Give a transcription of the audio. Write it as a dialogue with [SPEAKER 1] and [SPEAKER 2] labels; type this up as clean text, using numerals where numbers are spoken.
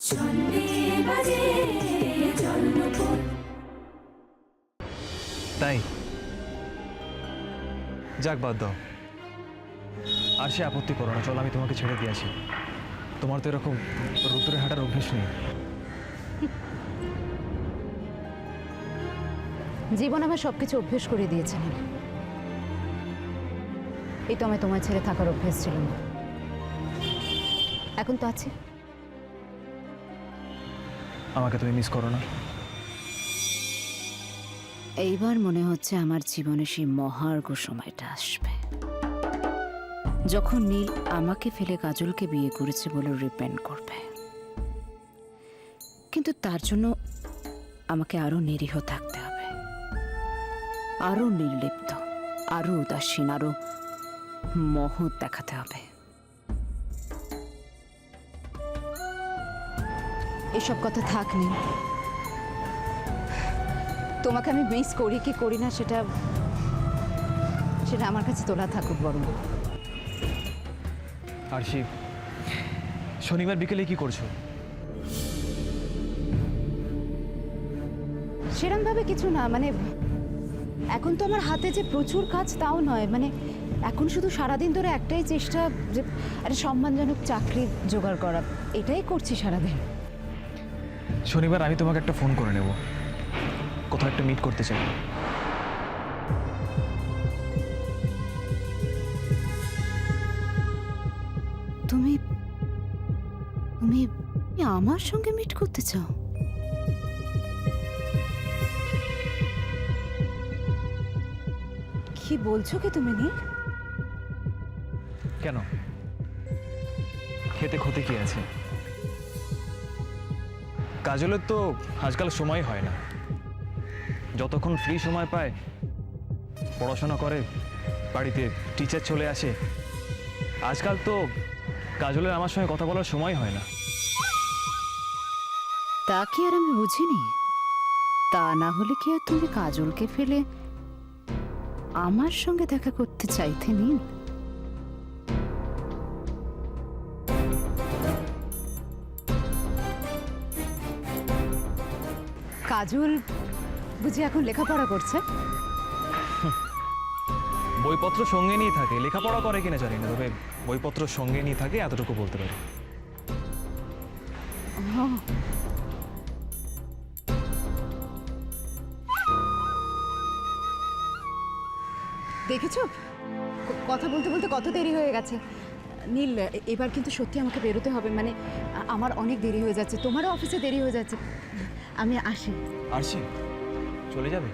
[SPEAKER 1] তাই যাক, বাদ দাও। আর সে আপত্তি করো না, চলো আমি তোমাকে ছেড়ে দিয়ে আসি। তোমার তো এরকম রোদ্দুরে হাঁটার অভ্যেস নেই।
[SPEAKER 2] জীবন আমার সবকিছু অভ্যেস করে দিয়েছে নীল। এই তো আমায় তোমায় ছেড়ে থাকার অভ্যেস ছিল না, এখন তো আছে।
[SPEAKER 1] আমাকে তুমি মিস করো না?
[SPEAKER 2] এইবার মনে হচ্ছে আমার জীবনে সেই মহার্ঘ সময়টা আসবে, যখন নীল আমাকে ফেলে কাজলকে বিয়ে করেছে বলে রিপেন্ট করবে। কিন্তু তার জন্য আমাকে আরো নিরীহ থাকতে হবে, আরো নির্লিপ্ত, আরো উদাসীন, আরো মহৎ দেখাতে হবে। এসব কথা থাক নীল। তোমাকে আমি মিস করি কি করি না সেটা আমার কাছে তোলা থাকুক বরং।
[SPEAKER 1] আরশি, শনিবার বিকেলে কি করছো?
[SPEAKER 2] সেরকম ভাবে কিছু না, মানে এখন তো আমার হাতে যে প্রচুর কাজ তাও নয়, মানে এখন শুধু সারাদিন ধরে একটাই চেষ্টা যে একটা সম্মানজনক চাকরি জোগাড় করা, এটাই করছি সারাদিন।
[SPEAKER 1] শনিবার আমি তোমাকে একটা ফোন করে নেব, কোথাও একটা মিট করতে চাই।
[SPEAKER 2] তুমি তুমি আমার সঙ্গে মিট করতে চাও? কি বলছো কি তুমি নীল?
[SPEAKER 1] কেন, খেতে ক্ষতি কি আছে? কাজলের তো আজকাল সময় হয় না, যতক্ষণ ফ্রি সময় পায় পড়াশোনা করে, বাড়িতে টিচার চলে আসে। আজকাল তো কাজলের আমার সঙ্গে কথা বলার সময় হয় না।
[SPEAKER 2] তা কি আর আমি বুঝিনি? তা না হলে কি আর তুমি কাজলকে ফেলে আমার সঙ্গে দেখা করতে চাইতে নীল? কাজল বুঝি এখন লেখাপড়া করছে?
[SPEAKER 1] বইপত্র সঙ্গে নিয়ে থাকে, লেখাপড়া করে কিনা জানি না, তবে বইপত্র সঙ্গে নিয়ে থাকে এতটুকু বলতে পারি।
[SPEAKER 2] দেখেছো, কথা বলতে বলতে কত দেরি হয়ে গেছে। নীল, এবার কিন্তু সত্যি আমাকে বেরোতে হবে, মানে আমার অনেক দেরি হয়ে যাচ্ছে, তোমারও অফিসে দেরি হয়ে যাচ্ছে। আমি আসি।
[SPEAKER 1] আরশি, চলে যাবে?